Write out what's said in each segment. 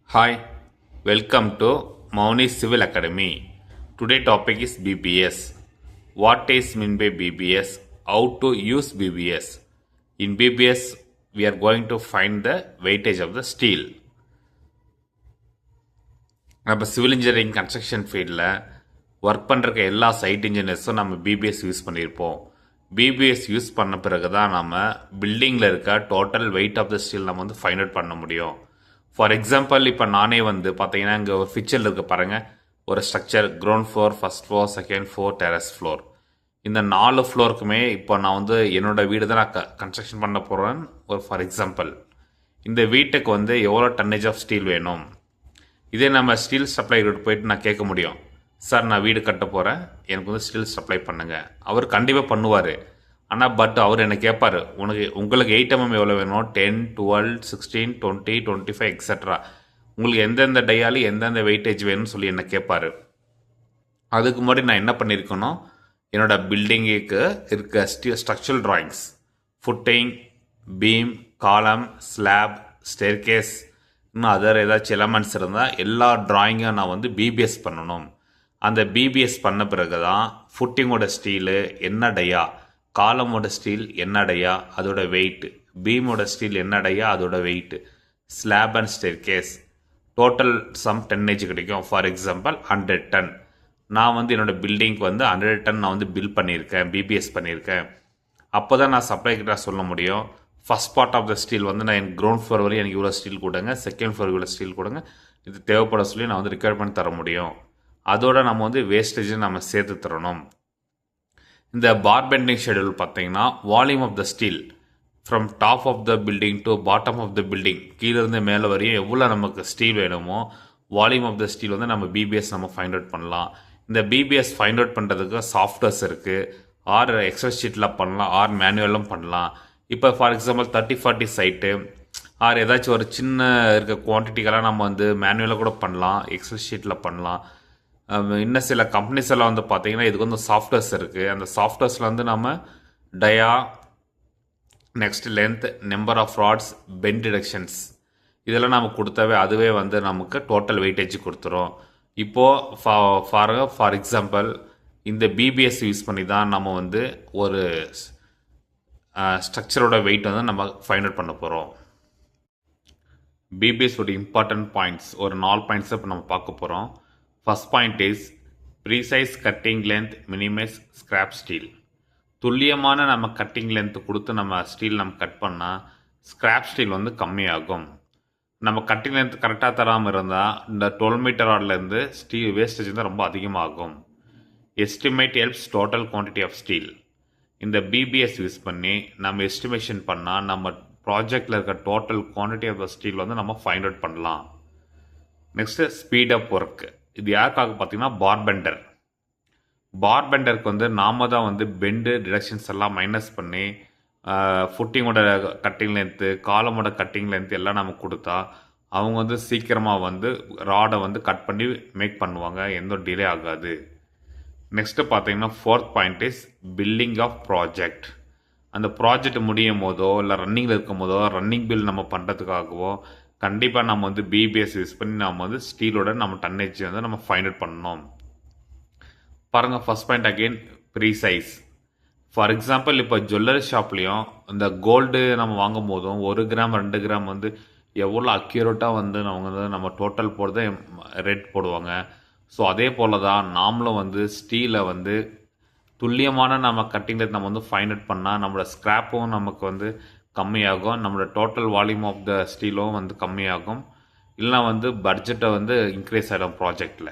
Hi, welcome to Mauni Civil Academy. Today topic is BBS. What is meant by BBS? How to use BBS? In BBS, we are going to find the weightage of the steel. நம்ம civil engineering construction ஃபீல்டில் work பண்ணுறக்க எல்லா site இன்ஜினியர்ஸும் நம்ம BBS use பண்ணியிருப்போம். BBS use பண்ண பிறகு தான் நம்ம பில்டிங்கில் இருக்க total weight of the steel நம்ம வந்து ஃபைண்ட் அவுட் பண்ண முடியும். ஃபார் எக்ஸாம்பிள், இப்போ நானே வந்து பார்த்தீங்கன்னா இங்கே ஒரு பிக்சரில் இருக்க பாருங்கள், ஒரு structure ground floor, first floor, second floor, terrace floor. இந்த 4 ஃப்ளோருக்குமே இப்போ நான் வந்து என்னோடய வீடு தான் நான் கன்ஸ்ட்ரக்ஷன் பண்ண போகிறேன். ஒரு ஃபார் எக்ஸாம்பிள், இந்த வீட்டுக்கு வந்து எவ்வளோ டன்னேஜ் ஆஃப் ஸ்டீல் வேணும். இதே நம்ம ஸ்டீல் சப்ளையர்கிட்ட போயிட்டு நான் கேட்க முடியும், சார் நான் வீடு கட்ட போகிறேன், எனக்கு வந்து ஸ்டீல் சப்ளை பண்ணுங்கள். அவர் கண்டிப்பாக பண்ணுவார். ஆனால் அவர் என்ன கேட்பார், உங்களுக்கு 8mm எவ்வளோ வேணும், 10, 12, 16, 20, 25 எக்ஸட்ரா, உங்களுக்கு எந்தெந்த டையாலி எந்தெந்த வெயிட்டேஜ் வேணும்னு சொல்லி என்ன கேட்பார். அதுக்கு முன்னாடி நான் என்ன பண்ணியிருக்கணும், என்னோடய பில்டிங்குக்கு இருக்க ஸ்ட்ரக்சரல் ட்ராயிங்ஸ், ஃபுட்டிங், பீம், காலம், ஸ்லாப், ஸ்டேர்கேஸ், இன்னும் அதர் ஏதாச்சும் எலமெண்ட்ஸ் இருந்தால் எல்லா ட்ராயிங்கும் நான் வந்து பிபிஎஸ் பண்ணணும். அந்த பிபிஎஸ் பண்ண பிறகு தான் ஃபுட்டிங்கோட ஸ்டீலு என்ன டையா, காலமோட ஸ்டீல் என்ன டையா அதோட வெயிட், பீமோட ஸ்டீல் என்ன டையா அதோட weight, slab and staircase total sum tonnage கிடைக்கும். ஃபார் எக்ஸாம்பிள் 100 டன் நான் வந்து என்னோடய பில்டிங்க்கு வந்து 100 டன் நான் வந்து பில் பண்ணியிருக்கேன், பிபிஎஸ் பண்ணியிருக்கேன். அப்போ தான் நான் சப்ளை கிட்ட சொல்ல முடியும், first part of the steel வந்து நான் எனக்கு கிரவுண்ட் ஃப்ளோர் வரையும் எனக்கு இவ்வளோ ஸ்டீல் கொடுங்க, செகண்ட் ஃப்ளோர் இவ்வளோ ஸ்டீல் கொடுங்க, இது தேவைப்பட சொல்லி நான் வந்து ரிக்வயர்மெண்ட் தர முடியும். அதோட நம்ம வந்து வேஸ்டேஜை நம்ம சேர்த்து தரணும். இந்த பார் பெண்டிங் ஷெடியூல் பார்த்தீங்கன்னா volume of the steel from top of the building to bottom of the building, கீழேருந்து மேலே வரையும் எவ்வளோ நமக்கு ஸ்டீல் வேணுமோ வால்யூம் ஆஃப் த ஸ்டீல் வந்து நம்ம பிபிஎஸ் நம்ம ஃபைண்ட் அவுட் பண்ணலாம். இந்த பிபிஎஸ் ஃபைண்ட் அவுட் பண்ணுறதுக்கு சாஃப்ட்வேர்ஸ் இருக்குது. ஆர் எக்ஸல் ஷீட்டில் பண்ணலாம், ஆர் மேனுவலும் பண்ணலாம். இப்போ ஃபார் எக்ஸாம்பிள் 30-40 சைட்டு ஆர் ஏதாச்சும் ஒரு சின்ன இருக்க குவான்டிட்டிக்கெல்லாம் நம்ம வந்து மேனுவலாக கூட பண்ணலாம், எக்ஸல் ஷீட்டில் பண்ணலாம். இன்னும் சில கம்பெனிஸ் எல்லாம் வந்து பார்த்தீங்கன்னா இதுக்கு வந்து சாஃப்ட்வேர்ஸ் இருக்குது. அந்த சாஃப்ட்வேர்ஸில் வந்து நம்ம dia, next length, number of rods, bend deductions இதெல்லாம் நம்ம கொடுத்தாவே அதுவே வந்து நமக்கு டோட்டல் வெயிட்டேஜ் கொடுத்துரும். இப்போது ஃபார் எக்ஸாம்பிள் இந்த பிபிஎஸ் யூஸ் பண்ணி தான் நம்ம வந்து ஒரு ஸ்ட்ரக்சரோட வெயிட் வந்து நம்ம ஃபைண்ட் அவுட் பண்ண போகிறோம். பிபிஎஸோட இம்பார்ட்டன்ட் பாயிண்ட்ஸ் ஒரு 4 பாயிண்ட்ஸை இப்போ நம்ம பார்க்க போகிறோம். First point is precise cutting length minimise scrap steel. துல்லியமான நம்ம கட்டிங் லென்த் கொடுத்து நம்ம ஸ்டீல் நம்ம கட் பண்ணால் ஸ்கிராப் ஸ்டீல் வந்து கம்மியாகும். நம்ம கட்டிங் லென்த் கரெக்டாக தராமல் இருந்தால் இந்த 12 மீட்டர் ஆர்ட்லேருந்து ஸ்டீல் வேஸ்டேஜ் வந்து ரொம்ப அதிகமாகும். Estimate helps total quantity of steel. இந்த பிபிஎஸ் யூஸ் பண்ணி நம்ம எஸ்டிமேஷன் பண்ணால் நம்ம ப்ராஜெக்டில் இருக்க total quantity of the steel வந்து நம்ம ஃபைண்ட் அவுட் பண்ணலாம். Next speed up work. இது யாருக்காக பார்த்தீங்கன்னா பார்பெண்டர். பார்பெண்டருக்கு வந்து நாம தான் வந்து பெண்டு டிடக்ஷன்ஸ் எல்லாம் மைனஸ் பண்ணி ஃபுட்டிங்கோட கட்டிங் லென்த்து, காலமோட கட்டிங் லென்த் எல்லாம் நம்ம கொடுத்தா அவங்க வந்து சீக்கிரமாக வந்து ராடை வந்து கட் பண்ணி மேக் பண்ணுவாங்க, எந்த டிலே ஆகாது. நெக்ஸ்ட்டு பார்த்தீங்கன்னா fourth point is billing of project. அந்த ப்ராஜெக்ட் முடியும் போதோ இல்லை ரன்னிங்கில் இருக்கும் போதோ ரன்னிங் பில் நம்ம பண்ணுறதுக்காகவோ கண்டிப்பாக நம்ம வந்து பிபிஎஸ் யூஸ் பண்ணி நம்ம வந்து ஸ்டீலோட நம்ம டன்னேஜ் வந்து நம்ம ஃபைண்ட் அவுட் பண்ணணும். பாருங்கள், first point again precise. For example இப்போ ஜுவல்லரி ஷாப்லேயும் இந்த கோல்டு நம்ம வாங்கும் போதும் 1 கிராம் 2 கிராம் வந்து எவ்வளோ அக்யூரேட்டாக வந்து அவங்க வந்து நம்ம டோட்டல் போடுறத ரேட் போடுவாங்க. ஸோ அதே போல் தான் நாமளும் வந்து ஸ்டீலை வந்து துல்லியமான நம்ம கட்டிங்கில் நம்ம வந்து ஃபைண்ட் அவுட் பண்ணால் நம்மளோட ஸ்க்ராப்பும் நமக்கு வந்து கம்மியாகும், நம்மளோட டோட்டல் வால்யூம் ஆஃப் த ஸ்டீலும் வந்து கம்மியாகும், இல்லைனா வந்து பட்ஜெட்டை வந்து இன்க்ரீஸ் ஆகிடும் ப்ராஜெக்டில்.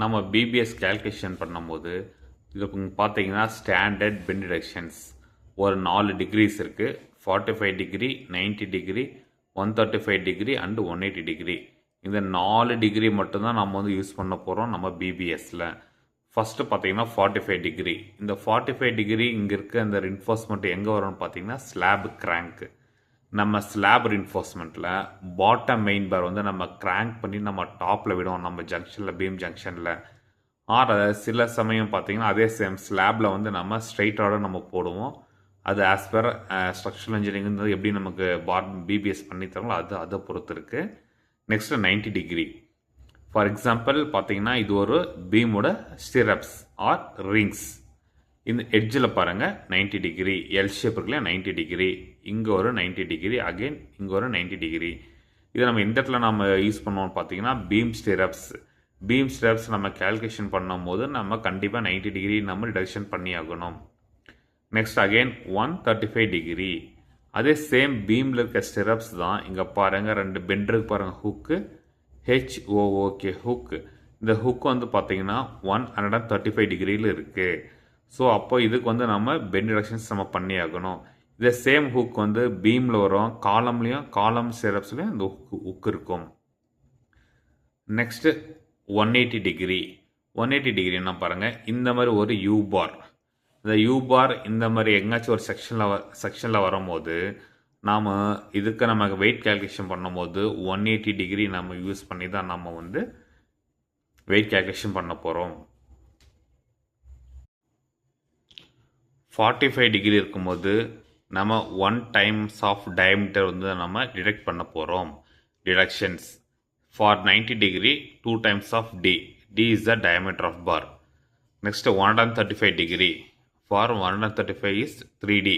நம்ம பிபிஎஸ் கேல்குலேஷன் பண்ணும்போது இதுக்கு பார்த்தீங்கன்னா ஸ்டாண்டர்ட் பெண்ட் டிடக்ஷன்ஸ் ஒரு 4 டிகிரிஸ் இருக்குது. 45 degree, 90 degree, 135 degree and 180 degree. இந்த 4 டிகிரி மட்டும்தான் நம்ம வந்து யூஸ் பண்ண போகிறோம் நம்ம பிபிஎஸ்ஸில். ஃபஸ்ட்டு பார்த்தீங்கன்னா 45 டிகிரி. இந்த 45 டிகிரி இங்கே இருக்க இந்த ரின்ஃபோர்ஸ்மெண்ட் எங்கே வரும்னு பார்த்தீங்கன்னா ஸ்லாப் கிராங்க்கு. நம்ம ஸ்லாப் ரின்ஃபோர்ஸ்மெண்ட்டில் பாட்டம் மெயின் பார் வந்து நம்ம கிராங்க் பண்ணி நம்ம டாப்பில் விடுவோம் நம்ம ஜங்ஷனில், பீம் ஜங்ஷனில். சில சமயம் பார்த்தீங்கன்னா அதே சேம் ஸ்லாபில் வந்து நம்ம ஸ்ட்ரைட்டாக நம்ம போடுவோம். அது ஆஸ் பர் ஸ்ட்ரக்சரல் இன்ஜினியரிங் எப்படி நமக்கு பிபிஎஸ் பண்ணி தரோங்களோ அதை பொறுத்து இருக்குது. Next 90 degree. ஃபார் எக்ஸாம்பிள் பார்த்தீங்கன்னா இது ஒரு பீமோட ஸ்டிரப்ஸ் ஆர் ரிங்ஸ். இந்த எட்ஜில் பாருங்கள் 90 டிகிரி, எல் ஷேப் இருக்குல்லையா 90 டிகிரி, இங்கே ஒரு 90 டிகிரி, அகெயின் இங்கே ஒரு 90 டிகிரி. இதை நம்ம எந்த இடத்துல நம்ம யூஸ் பண்ணுவோம்னு பார்த்தீங்கன்னா பீம் ஸ்டிரப்ஸ். பீம் ஸ்டிரப்ஸ் நம்ம கேல்குலேஷன் பண்ணும்போது நம்ம கண்டிப்பாக 90 டிகிரி நம்ம டிடக்ஷன் பண்ணி ஆகணும். Next again 135 degree. அதே சேம் பீமில் இருக்க ஸ்டிரப்ஸ் தான் இங்கே பாருங்கள், ரெண்டு பெண்டருக்கு பாருங்கள், ஹுக்கு ஹெச்ஓஓகே ஹுக். இந்த ஹுக் வந்து பார்த்தீங்கன்னா 135 டிகிரியில் இருக்குது. ஸோ அப்போ இதுக்கு வந்து நம்ம பெண்ட் டிடக்ஷன்ஸ் நம்ம பண்ணி ஆகணும். இதே சேம் ஹுக் வந்து பீமில் வரும், காலம் ஸ்டிரப்ஸ்லையும் இந்த ஹுக் இருக்கும். Next 180 degree. 180 டிகிரின்னா பாருங்கள், இந்த மாதிரி ஒரு யூ பார். இந்த யூ பார் இந்த மாதிரி எங்காச்சும் ஒரு செக்ஷனில் வரும்போது நாம் இதுக்கு நம்ம வெயிட் கேல்குலேஷன் பண்ணும்போது 180 டிகிரி நம்ம யூஸ் பண்ணி தான் நம்ம வந்து வெயிட் கேல்குலேஷன் பண்ண போகிறோம். 45 டிகிரி இருக்கும்போது நம்ம 1 டைம்ஸ் ஆஃப் டயமீட்டர் வந்து நம்ம டிடெக்ட் பண்ண போகிறோம். Deductions for 90 degree 2 times of D. D is the diameter of bar. Next 135 degree. For 135 is 3D,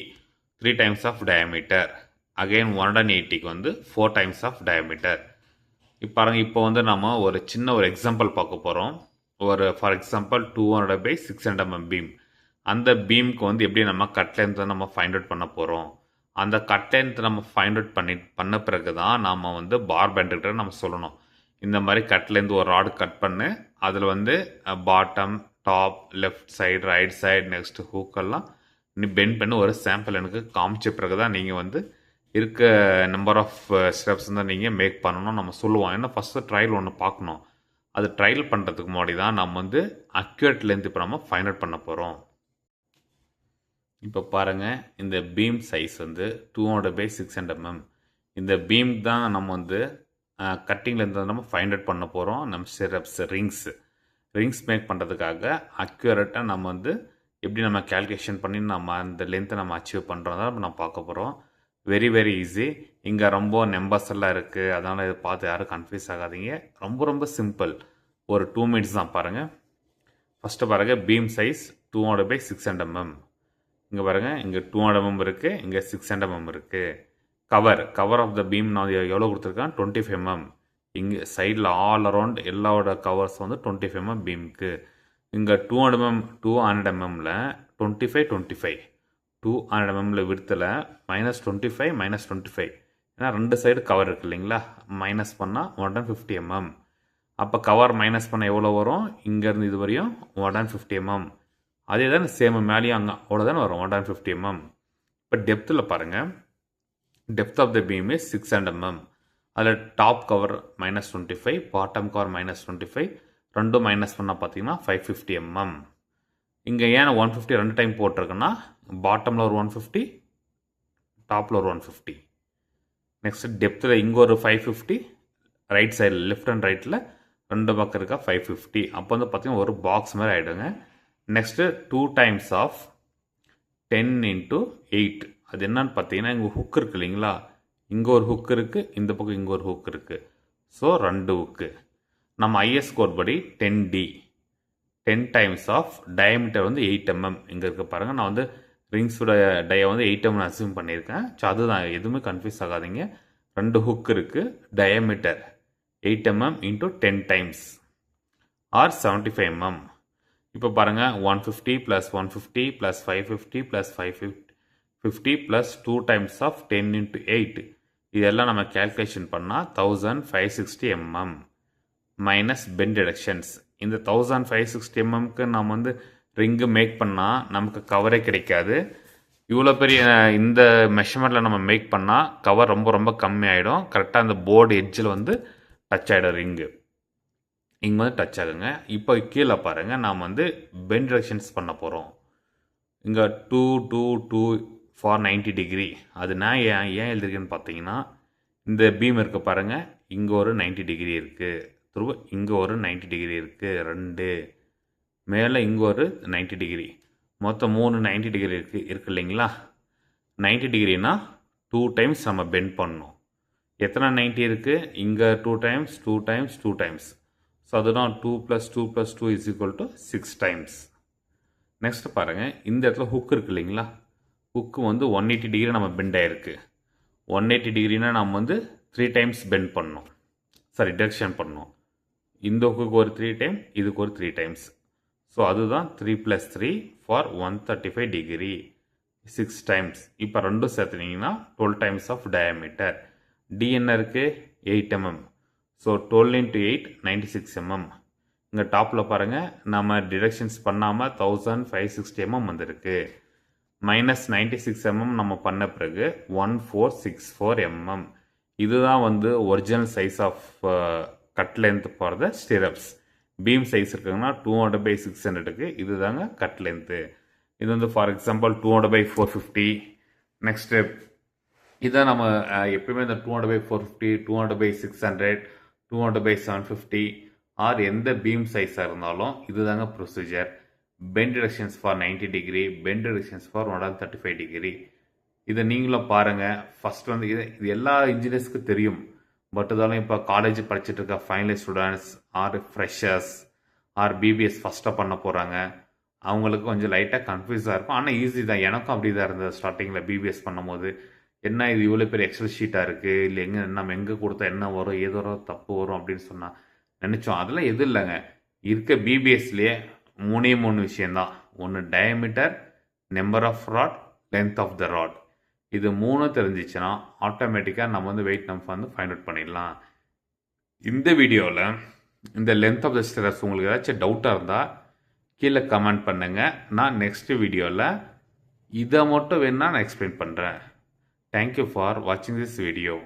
3 times of diameter. Again 180க்கு வந்து 4 டைம்ஸ் ஆஃப் டயமீட்டர். இப்போ பாருங்கள், இப்போ வந்து நம்ம ஒரு சின்ன ஒரு எக்ஸாம்பிள் பார்க்க போகிறோம். ஒரு ஃபார் எக்ஸாம்பிள் 200/600 mm பீம். அந்த பீமுக்கு வந்து எப்படி நம்ம கட் லென்த்தை நம்ம ஃபைண்ட் அவுட் பண்ண போகிறோம். அந்த கட் லென்த்தை நம்ம ஃபைண்ட் அவுட் பண்ண பிறகு தான் நாம் வந்து பார் பெண்டர்கிட்ட நம்ம சொல்லணும், இந்த மாதிரி கட்லேருந்து ஒரு ராடு கட் பண்ணு, அதில் வந்து bottom, top, left side, right side, next ஹூக்கெல்லாம் நீ பெண்ட் பண்ணி ஒரு சாம்பிள் எனக்கு காமிச்ச பிறகு தான் நீங்கள் வந்து இருக்க நம்பர் ஆஃப் ஸ்டெப்ஸ் தான் நீங்கள் மேக் பண்ணணும் நம்ம சொல்லுவோம். ஏன்னா ஃபஸ்ட்டு ட்ரையல் ஒன்று பார்க்கணும். அது ட்ரையல் பண்ணுறதுக்கு முன்னாடி தான் நம்ம வந்து அக்யூரேட் லென்த் இப்போ நம்ம ஃபைண்ட் அவுட் பண்ண போகிறோம். இப்போ பாருங்கள், இந்த பீம் சைஸ் வந்து 200/600 mm. இந்த பீம் தான் நம்ம வந்து கட்டிங் லென்த் நம்ம ஃபைண்ட் அவுட் பண்ண போகிறோம். நம்ம ஸ்டிரப்ஸ் ரிங்ஸ் மேக் பண்ணுறதுக்காக அக்யூரேட்டாக நம்ம வந்து எப்படி நம்ம கேல்குலேஷன் பண்ணி நம்ம அந்த லென்த்தை நம்ம அச்சீவ் பண்ணுறோம் தான் நம்ம பார்க்க போகிறோம். Very very easy. இங்கே ரொம்ப நம்பர்ஸ் எல்லாம் இருக்குது, அதனால் இதை பார்த்து யாரும் கன்ஃபியூஸ் ஆகாதீங்க. ரொம்ப சிம்பிள். ஒரு 2 மினிட்ஸ் தான். பாருங்கள், ஃபஸ்ட்டு பாருங்கள், பீம் சைஸ் 200/600 mm. இங்கே பாருங்கள், இங்கே 200 mm இருக்குது, இங்கே 600 mm இருக்குது. கவர் ஆஃப் த பீம் நான் எவ்வளோ கொடுத்துருக்கேன், 25 mm. இங்கே சைடில் ஆல் அரவுண்ட் எல்லாவோட கவர்ஸ் வந்து 25 mm பீமுக்கு. இங்கே 200 mm 25 200 mm விடுத்தில் -25 ஏன்னா ரெண்டு சைடு கவர் இருக்குது இல்லைங்களா, மைனஸ் பண்ணால் 150 mm. அப்போ கவர் மைனஸ் பண்ண எவ்வளோ வரும், இங்கேருந்து இது வரையும் 150 mm. அதே தான் சேம் மேலேயும் அங்கே அவ்வளோதானே வரும், 150 mm. இப்போ டெப்த்தில் பாருங்கள், depth of the beam is 600 mm. அதில் டாப் கவர் -25, பாட்டம் கவர் -25, ரெண்டும் மைனஸ் பண்ணால் பார்த்தீங்கன்னா 550 mm. இங்கே ஏன் 150 ரெண்டு டைம் போட்டிருக்குன்னா, பாட்டமில் ஒரு 150, டாப்பில் ஒரு 150. நெக்ஸ்ட் டெப்த்தில் இங்கே ஒரு 550, ரைட் சைடில் லெஃப்ட் அண்ட் ரைட்டில் ரெண்டு பக்கம் இருக்கா 550. அப்போ வந்து பார்த்தீங்கன்னா ஒரு பாக்ஸ் மாதிரி ஆகிடுங்க. Next 2 times of 10 × 8. அது என்னன்னு பார்த்தீங்கன்னா, இங்கே ஹுக் இருக்குது இல்லைங்களா, இங்கே ஒரு ஹுக் இருக்குது, இந்த பக்கம் இங்கே ஒரு ஹுக் இருக்குது. ஸோ 2 ஹுக்கு. நம்ம ஐஎஸ் கோட் படி 10D, 10 டைம்ஸ் ஆஃப் டயமீட்டர் வந்து 8 mm. இங்கே இருக்க பாருங்கள், நான் வந்து ரிங்ஸோட டயை வந்து 8 mm அசியூம் பண்ணியிருக்கேன். ஸோ அதுதான், எதுவுமே கன்ஃபியூஸ் ஆகாதீங்க. 2 ஹுக் இருக்குது, diameter 8 mm × 10 times or 75 mm. இப்போ பாருங்கள், 150 + 150 + 550 + 550 + 2 டைம்ஸ் ஆஃப் 10 × 8. இதெல்லாம் நம்ம கேல்குலேஷன் பண்ணால் 1560 mm மைனஸ் பெண்ட் டிடக்ஷன்ஸ். இந்த 1560 mmக்கு நம்ம வந்து ரிங்கு மேக் பண்ணால் நமக்கு கவரே கிடைக்காது. இவ்வளோ பெரிய இந்த மெஷர்மெண்ட்டில் நம்ம மேக் பண்ணால் கவர் ரொம்ப கம்மி ஆகிடும். கரெக்டாக அந்த போர்டு எட்ஜில் வந்து டச் ஆகிடும் ரிங்கு. இங்கே வந்து டச் ஆகுங்க. இப்போ கீழே பாருங்கள், நாம் வந்து பெண்ட் டிடக்ஷன்ஸ் பண்ண போகிறோம். இங்கே 2 2 2 ஃபார் 90 டிகிரி. அது நான் ஏன் எழுதிருக்கேன்னு பார்த்தீங்கன்னா, இந்த பீம் இருக்க பாருங்கள், இங்கே ஒரு 90 டிகிரி இருக்குது, திரும்ப இங்கே ஒரு 90 டிகிரி இருக்குது, 2 மேலே இங்கே ஒரு 90 டிகிரி, மொத்தம் 3 90 டிகிரி இருக்கு இல்லைங்களா. 90 டிகிரினா 2 டைம்ஸ் நம்ம பெண்ட் பண்ணணும். எத்தனை 90 இருக்குது? இங்கே 2 டைம்ஸ் 2 டைம்ஸ் 2 டைம்ஸ். ஸோ அதுதான் 2 + 2 + 2 = 6 டைம்ஸ். நெக்ஸ்ட் பாருங்கள், இந்த இடத்துல ஹுக் இருக்கு இல்லைங்களா? ஹுக்கு வந்து 180 டிகிரி நம்ம பெண்ட் ஆகிருக்கு. 180 டிகிரினா நம்ம வந்து 3 டைம்ஸ் பெண்ட் பண்ணணும், டிடக்ஷன் பண்ணணும். இந்த ஹுக்குக்கு ஒரு 3 டைம், இதுக்கு ஒரு 3 டைம்ஸ். ஸோ அதுதான் 3 + 3 ஃபார் 135 டிகிரி 6 டைம்ஸ். இப்போ ரெண்டும் சேர்த்துனீங்கன்னா 12 டைம்ஸ் ஆஃப் டயாமீட்டர். டி என்ன இருக்குது? 8 mm. So 12 × 8 96 mm. இங்கே டாப்பில் பாருங்கள், நம்ம டிடக்ஷன்ஸ் பண்ணாமல் 1560 mm வந்திருக்கு. -96 mm நம்ம பண்ண பிறகு 1464 mm. இதுதான் வந்து original size of cut length for the stirrups. Beam size இருக்குங்கன்னா 200/600க்கு இது தாங்க கட் லென்த்து. இது வந்து ஃபார் எக்ஸாம்பிள் 200/450. நெக்ஸ்ட்டு இதான் நம்ம எப்பயுமே இந்த 200/450, 200/600, 200/750 ஆர் எந்த பீம் சைஸாக இருந்தாலும் இது தாங்க procedure. Bend deductions for 90 degree, bend deductions for 135 degree. இதை நீங்களும் பாருங்கள். ஃபஸ்ட் வந்து இது எல்லா இன்ஜினியர்ஸ்க்கும் தெரியும். பட் இருந்தாலும் இப்போ காலேஜ் படிச்சுட்டு இருக்க final students or freshers or BBS ஃபஸ்ட்டாக பண்ண போகிறாங்க, அவங்களுக்கு கொஞ்சம் லைட்டாக கன்ஃபியூஸாக இருக்கும். ஆனால் ஈஸி தான். எனக்கும் அப்படி தான் இருந்தது ஸ்டார்டிங்கில் பிபிஎஸ் பண்ணும்போது. என்ன இது இவ்வளோ பெரிய எக்ஸல் ஷீட்டாக இருக்குது, இல்லை நம்ம எங்கே கொடுத்தா என்ன வரும், ஏதோ வரும், தப்பு வரும் அப்படின்னு சொன்னால் நினச்சோம். அதெல்லாம் எதுவும் இல்லைங்க. இருக்க பிபிஎஸ்லேயே 3 விஷயந்தான். ஒன்று diameter, number of rod, length of the rod. இது 3 தெரிஞ்சிச்சுன்னா ஆட்டோமேட்டிக்காக நம்ம வந்து வெயிட் நம்ம வந்து ஃபைண்ட் அவுட் பண்ணிடலாம். இந்த வீடியோவில் இந்த லென்த் ஆஃப் த ஸ்டிரப்ஸ் உங்களுக்கு ஏதாச்சும் டவுட்டாக இருந்தால் கீழே கமெண்ட் பண்ணுங்கள். நான் நெக்ஸ்ட் வீடியோவில் இதை மட்டும் வேணுன்னா நான் எக்ஸ்பிளைன் பண்ணுறேன். தேங்க்யூ ஃபார் வாட்சிங் திஸ் வீடியோ.